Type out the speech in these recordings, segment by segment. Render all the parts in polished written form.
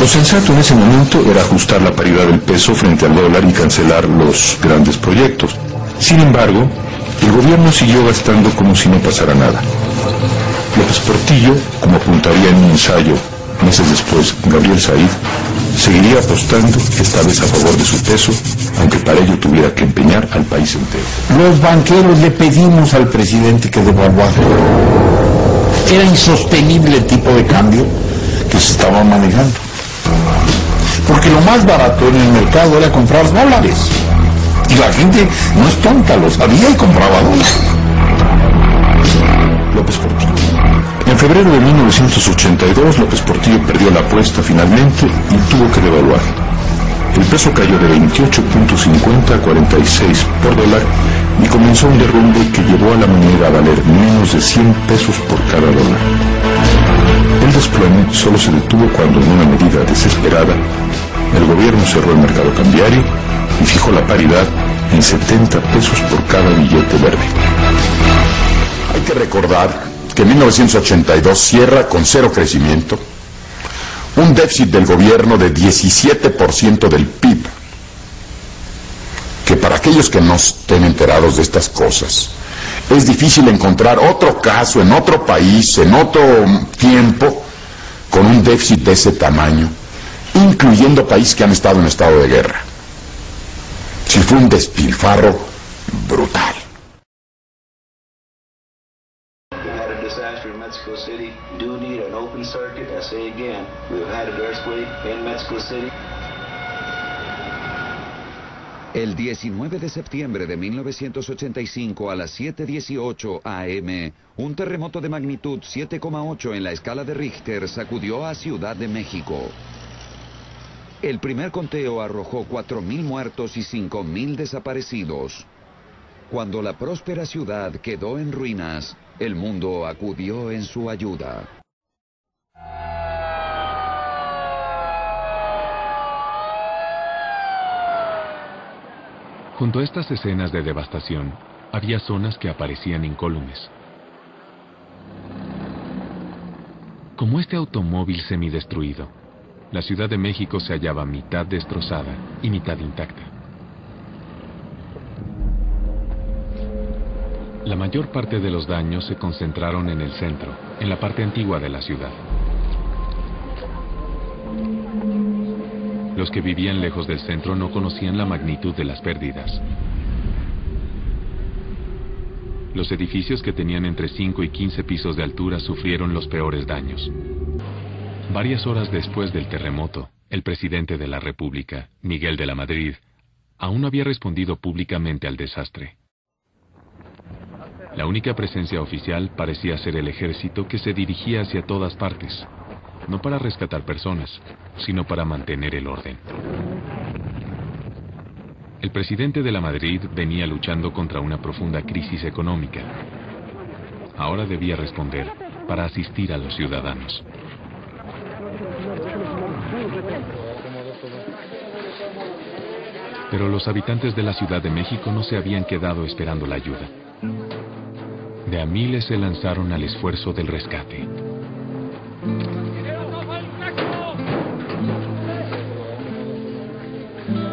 Lo sensato en ese momento era ajustar la paridad del peso frente al dólar y cancelar los grandes proyectos. Sin embargo, el gobierno siguió gastando como si no pasara nada. López Portillo, como apuntaría en un ensayo meses después Gabriel Said, seguiría apostando, esta vez a favor de su peso, aunque para ello tuviera que empeñar al país entero. Los banqueros le pedimos al presidente que devaluara. Era insostenible el tipo de cambio que se estaba manejando. Porque lo más barato en el mercado era comprar dólares. Y la gente no es tonta, lo sabía y compraba dólares. López Portillo. En febrero de 1982, López Portillo perdió la apuesta finalmente y tuvo que devaluar. El peso cayó de 28.50 a 46 por dólar y comenzó un derrumbe que llevó a la moneda a valer menos de 100 pesos por cada dólar. El desplome solo se detuvo cuando, en una medida desesperada, el gobierno cerró el mercado cambiario y fijó la paridad en 70 pesos por cada billete verde. Hay que recordar que en 1982 cierra con cero crecimiento, un déficit del gobierno de 17% del PIB, que para aquellos que no estén enterados de estas cosas, es difícil encontrar otro caso en otro país, en otro tiempo, con un déficit de ese tamaño, incluyendo países que han estado en estado de guerra. Sí, fue un despilfarro brutal. Mexico City do need an open circuit. I say again, we've had an earthquake in Mexico City. El 19 de septiembre de 1985 a las 7:18 AM, un terremoto de magnitud 7,8 en la escala de Richter sacudió a Ciudad de México. El primer conteo arrojó 4,000 muertos y 5,000 desaparecidos. Cuando la próspera ciudad quedó en ruinas, el mundo acudió en su ayuda. Junto a estas escenas de devastación, había zonas que aparecían incólumes. Como este automóvil semidestruido, la Ciudad de México se hallaba mitad destrozada y mitad intacta. La mayor parte de los daños se concentraron en el centro, en la parte antigua de la ciudad. Los que vivían lejos del centro no conocían la magnitud de las pérdidas. Los edificios que tenían entre 5 y 15 pisos de altura sufrieron los peores daños. Varias horas después del terremoto, el presidente de la República, Miguel de la Madrid, aún no había respondido públicamente al desastre. La única presencia oficial parecía ser el ejército, que se dirigía hacia todas partes, no para rescatar personas, sino para mantener el orden. El presidente de la Madrid venía luchando contra una profunda crisis económica. Ahora debía responder para asistir a los ciudadanos. Pero los habitantes de la Ciudad de México no se habían quedado esperando la ayuda. De a miles se lanzaron al esfuerzo del rescate.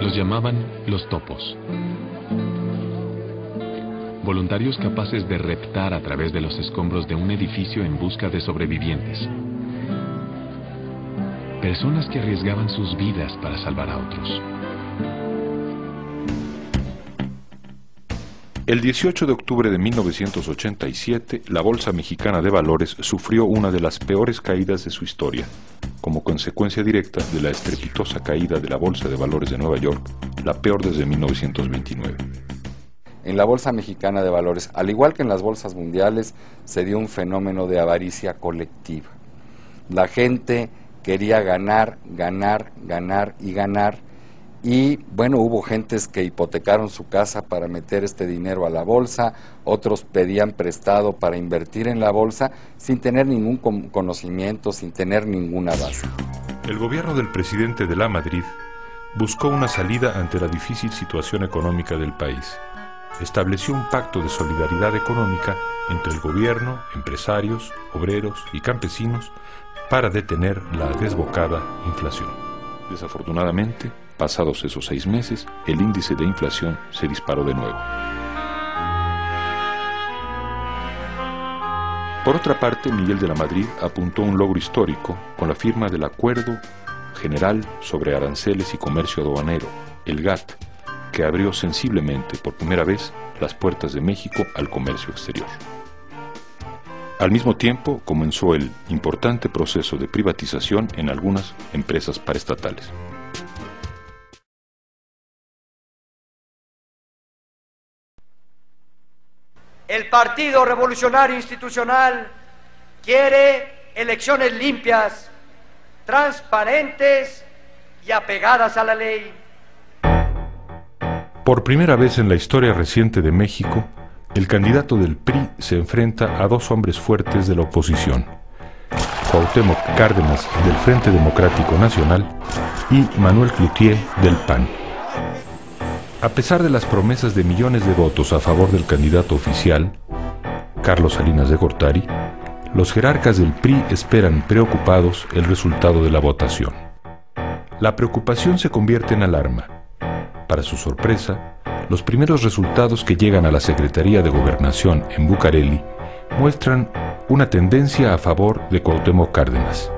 Los llamaban los topos. Voluntarios capaces de reptar a través de los escombros de un edificio en busca de sobrevivientes. Personas que arriesgaban sus vidas para salvar a otros. El 18 de octubre de 1987, la Bolsa Mexicana de Valores sufrió una de las peores caídas de su historia, como consecuencia directa de la estrepitosa caída de la Bolsa de Valores de Nueva York, la peor desde 1929. En la Bolsa Mexicana de Valores, al igual que en las bolsas mundiales, se dio un fenómeno de avaricia colectiva. La gente quería ganar, ganar, ganar y ganar. Y bueno, hubo gentes que hipotecaron su casa para meter este dinero a la bolsa, otros pedían prestado para invertir en la bolsa sin tener ningún conocimiento, sin tener ninguna base. El gobierno del presidente de la Madrid buscó una salida ante la difícil situación económica del país. Estableció un pacto de solidaridad económica entre el gobierno, empresarios, obreros y campesinos para detener la desbocada inflación. Desafortunadamente, pasados esos 6 meses, el índice de inflación se disparó de nuevo. Por otra parte, Miguel de la Madrid apuntó un logro histórico con la firma del Acuerdo General sobre Aranceles y Comercio Aduanero, el GATT, que abrió sensiblemente por primera vez las puertas de México al comercio exterior. Al mismo tiempo, comenzó el importante proceso de privatización en algunas empresas paraestatales. El Partido Revolucionario Institucional quiere elecciones limpias, transparentes y apegadas a la ley. Por primera vez en la historia reciente de México, el candidato del PRI se enfrenta a 2 hombres fuertes de la oposición: Cuauhtémoc Cárdenas del Frente Democrático Nacional y Manuel Cloutier del PAN. A pesar de las promesas de millones de votos a favor del candidato oficial, Carlos Salinas de Gortari, los jerarcas del PRI esperan preocupados el resultado de la votación. La preocupación se convierte en alarma. Para su sorpresa, los primeros resultados que llegan a la Secretaría de Gobernación en Bucareli muestran una tendencia a favor de Cuauhtémoc Cárdenas.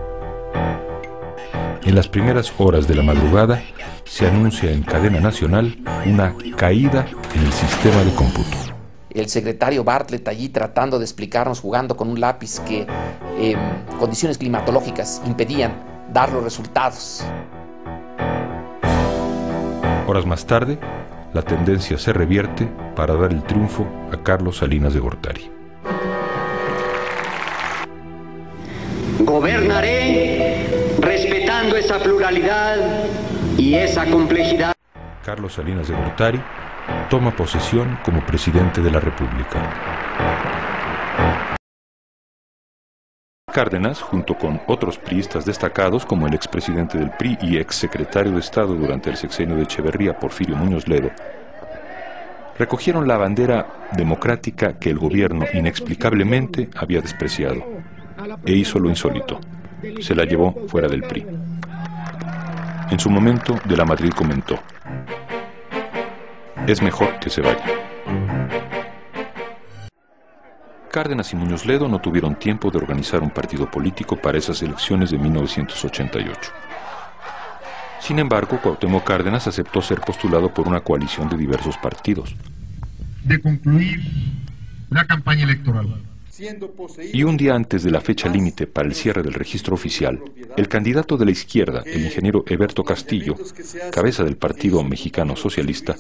En las primeras horas de la madrugada se anuncia en cadena nacional una caída en el sistema de cómputo. El secretario Bartlett allí tratando de explicarnos, jugando con un lápiz, que condiciones climatológicas impedían dar los resultados. Horas más tarde, la tendencia se revierte para dar el triunfo a Carlos Salinas de Gortari. Gobernaré respetando esa pluralidad y esa complejidad. Carlos Salinas de Gortari toma posesión como presidente de la República. Cárdenas, junto con otros priistas destacados como el expresidente del PRI y exsecretario de Estado durante el sexenio de Echeverría, Porfirio Muñoz Ledo, recogieron la bandera democrática que el gobierno inexplicablemente había despreciado, e hizo lo insólito: se la llevó fuera del PRI. En su momento, de la Madrid comentó: es mejor que se vaya. Cárdenas y Muñoz Ledo no tuvieron tiempo de organizar un partido político para esas elecciones de 1988. Sin embargo, Cuauhtémoc Cárdenas aceptó ser postulado por una coalición de diversos partidos. De concluir la campaña electoral. Y un día antes de la fecha límite para el cierre del registro oficial, el candidato de la izquierda, el ingeniero Eberto Castillo, cabeza del Partido Mexicano Socialista,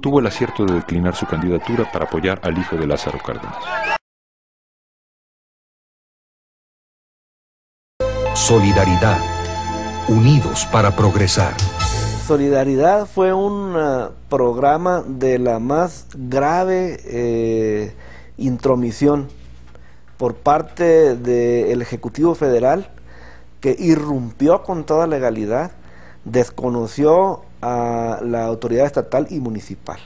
tuvo el acierto de declinar su candidatura para apoyar al hijo de Lázaro Cárdenas. Solidaridad. Unidos para progresar. Solidaridad fue un programa de la más grave intromisión por parte del Ejecutivo Federal, que irrumpió con toda legalidad, desconoció a la autoridad estatal y municipal.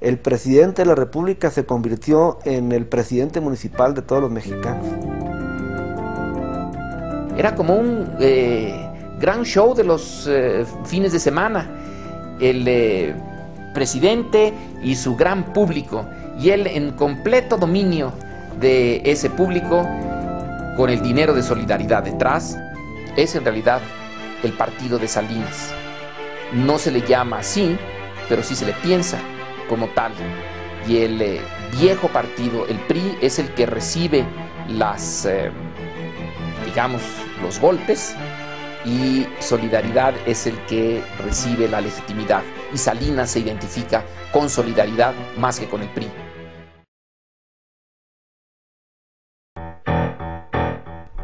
El presidente de la República se convirtió en el presidente municipal de todos los mexicanos. Era como un gran show de los fines de semana. El presidente y su gran público, y él en completo dominio de ese público, con el dinero de Solidaridad detrás. Es en realidad el partido de Salinas. No se le llama así, pero sí se le piensa como tal. Y el viejo partido, el PRI, es el que recibe las, digamos, los golpes, y Solidaridad es el que recibe la legitimidad. Y Salinas se identifica con Solidaridad más que con el PRI.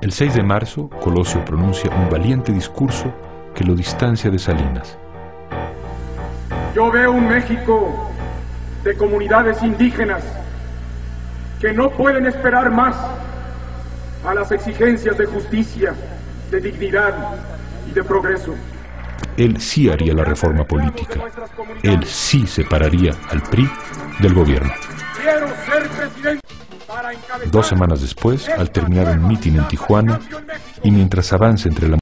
El 6 de marzo, Colosio pronuncia un valiente discurso que lo distancia de Salinas. Yo veo un México de comunidades indígenas que no pueden esperar más a las exigencias de justicia, de dignidad y de progreso. Él sí haría la reforma política. Él sí separaría al PRI del gobierno. Quiero ser presidente. 2 semanas después, al terminar un mitin en Tijuana y mientras avanza entre la